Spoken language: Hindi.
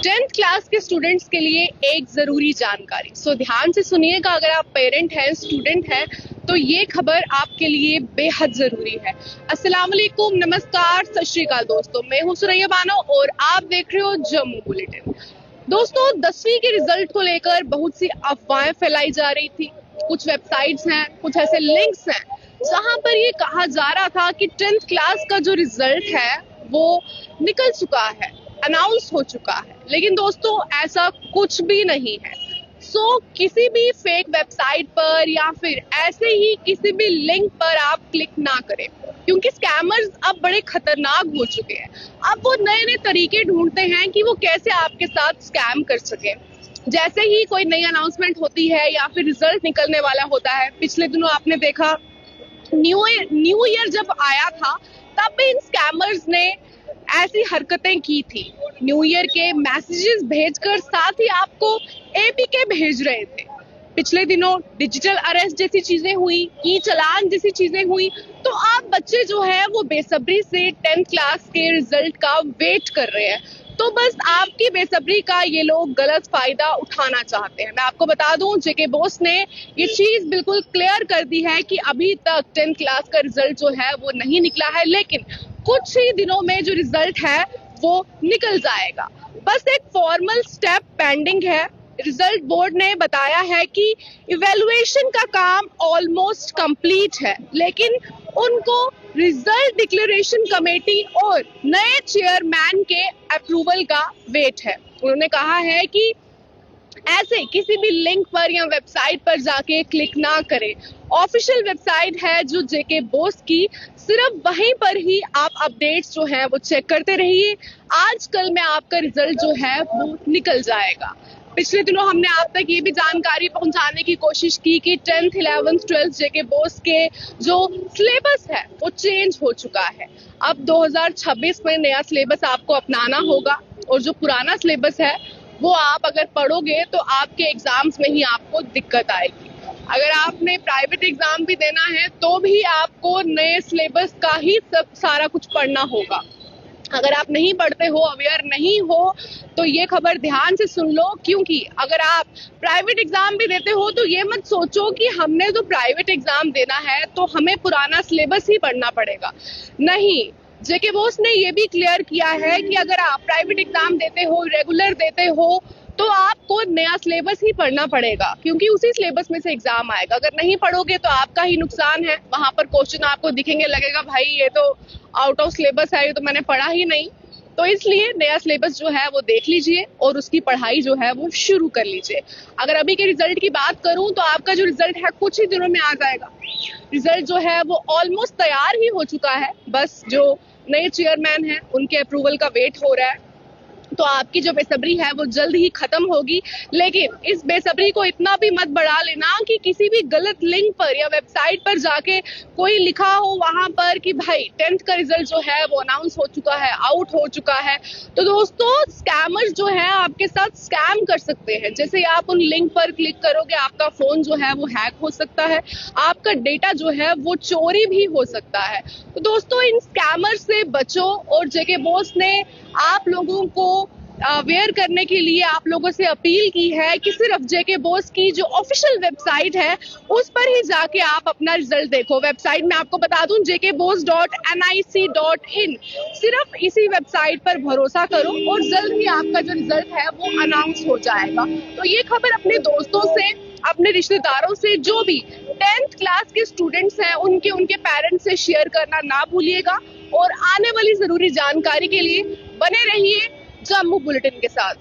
10th क्लास के स्टूडेंट्स के लिए एक जरूरी जानकारी। ध्यान से सुनिएगा, अगर आप पेरेंट हैं, स्टूडेंट हैं, तो ये खबर आपके लिए बेहद जरूरी है। अस्सलाम वालेकुम, नमस्कार, सत श्री अकाल दोस्तों, मैं हूं सुरैया बानो और आप देख रहे हो जम्मू बुलेटिन। दोस्तों, 10वीं के रिजल्ट को लेकर बहुत सी अफवाहें फैलाई जा रही थी। कुछ वेबसाइट्स हैं, कुछ ऐसे लिंक्स हैं जहां पर ये कहा जा रहा था कि 10th क्लास का जो रिजल्ट है वो निकल चुका है, अनाउंस हो चुका है। लेकिन दोस्तों, ऐसा कुछ भी नहीं है। किसी भी फेक वेबसाइट पर या फिर ऐसे ही किसी भी लिंक पर आप क्लिक ना करें, क्योंकि स्कैमर्स अब बड़े खतरनाक हो चुके हैं। अब वो नए नए तरीके ढूंढते हैं कि वो कैसे आपके साथ स्कैम कर सके। जैसे ही कोई नई अनाउंसमेंट होती है या फिर रिजल्ट निकलने वाला होता है, पिछले दिनों आपने देखा न्यू ईयर जब आया था तब भी इन स्कैमर्स ने ऐसी हरकतें की थी। न्यू ईयर के मैसेजेस भेजकर साथ ही आपको एपीके भेज रहे थे। पिछले दिनों डिजिटल अरेस्ट जैसी चीजें हुई, ई चालान जैसी चीजें हुई। तो आप बच्चे जो है वो बेसब्री से 10th क्लास के रिजल्ट का वेट कर रहे हैं। तो बस आपकी बेसब्री का ये लोग गलत फायदा उठाना चाहते हैं। मैं आपको बता दूं, जेके बोस ने ये चीज बिल्कुल क्लियर कर दी है कि अभी तक 10th क्लास का रिजल्ट जो है वो नहीं निकला है, लेकिन कुछ ही दिनों में जो रिजल्ट है वो निकल जाएगा। बस एक फॉर्मल स्टेप पेंडिंग है। रिजल्ट बोर्ड ने बताया है कि इवैल्यूएशन का काम ऑलमोस्ट कंप्लीट है, लेकिन उनको रिजल्ट डिक्लेरेशन कमेटी और नए चेयरमैन के अप्रूवल का वेट है। उन्होंने कहा है कि ऐसे किसी भी लिंक पर या वेबसाइट पर जाके क्लिक ना करें। ऑफिशियल वेबसाइट है जो जेके बोस की, सिर्फ वहीं पर ही आप अपडेट्स जो है वो चेक करते रहिए। आजकल में आपका रिजल्ट जो है वो निकल जाएगा। पिछले दिनों हमने आप तक ये भी जानकारी पहुंचाने की कोशिश की कि 10th, 11th, 12th जेके बोस के जो सिलेबस है वो चेंज हो चुका है। अब 2026 में नया सिलेबस आपको अपनाना होगा और जो पुराना सिलेबस है वो आप अगर पढ़ोगे तो आपके एग्जाम्स में ही आपको दिक्कत आएगी। अगर आपने प्राइवेट एग्जाम भी देना है तो भी आपको नए सिलेबस का ही सब सारा कुछ पढ़ना होगा। अगर आप नहीं पढ़ते हो, अवेयर नहीं हो, तो ये खबर ध्यान से सुन लो, क्योंकि अगर आप प्राइवेट एग्जाम भी देते हो तो ये मत सोचो कि हमने तो प्राइवेट एग्जाम देना है तो हमें पुराना सिलेबस ही पढ़ना पड़ेगा। नहीं, जेके बोस ने ये भी क्लियर किया है कि अगर आप प्राइवेट एग्जाम देते हो, रेगुलर देते हो, तो आपको नया सिलेबस ही पढ़ना पड़ेगा, क्योंकि उसी सिलेबस में से एग्जाम आएगा। अगर नहीं पढ़ोगे तो आपका ही नुकसान है। वहां पर क्वेश्चन आपको दिखेंगे, लगेगा भाई ये तो आउट ऑफ सिलेबस है, ये तो मैंने पढ़ा ही नहीं। तो इसलिए नया सिलेबस जो है वो देख लीजिए और उसकी पढ़ाई जो है वो शुरू कर लीजिए। अगर अभी के रिजल्ट की बात करूं तो आपका जो रिजल्ट है कुछ ही दिनों में आ जाएगा। रिजल्ट जो है वो ऑलमोस्ट तैयार ही हो चुका है, बस जो नए चेयरमैन हैं उनके अप्रूवल का वेट हो रहा है। तो आपकी जो बेसब्री है वो जल्द ही खत्म होगी। लेकिन इस बेसब्री को इतना भी मत बढ़ा लेना कि किसी भी गलत लिंक पर या वेबसाइट पर जाके कोई लिखा हो वहां पर कि भाई 10th का रिजल्ट जो है वो अनाउंस हो चुका है, आउट हो चुका है। तो दोस्तों, स्कैमर्स जो है आपके साथ स्कैम कर सकते हैं। जैसे ही आप उन लिंक पर क्लिक करोगे, आपका फोन जो है वो हैक हो सकता है, आपका डेटा जो है वो चोरी भी हो सकता है। तो दोस्तों, इन स्कैमर से बचो। और जेके बोस ने आप लोगों को अवेयर करने के लिए आप लोगों से अपील की है कि सिर्फ जेके बोस की जो ऑफिशियल वेबसाइट है उस पर ही जाके आप अपना रिजल्ट देखो। वेबसाइट में आपको बता दूं, jkbos.nic.in, सिर्फ इसी वेबसाइट पर भरोसा करो और जल्द ही आपका जो रिजल्ट है वो अनाउंस हो जाएगा। तो ये खबर अपने दोस्तों से, अपने रिश्तेदारों से, जो भी 10th क्लास के स्टूडेंट्स हैं उनके पेरेंट्स से शेयर करना ना भूलिएगा। और आने वाली जरूरी जानकारी के लिए बने रहिए जम्मू बुलेटिन के साथ।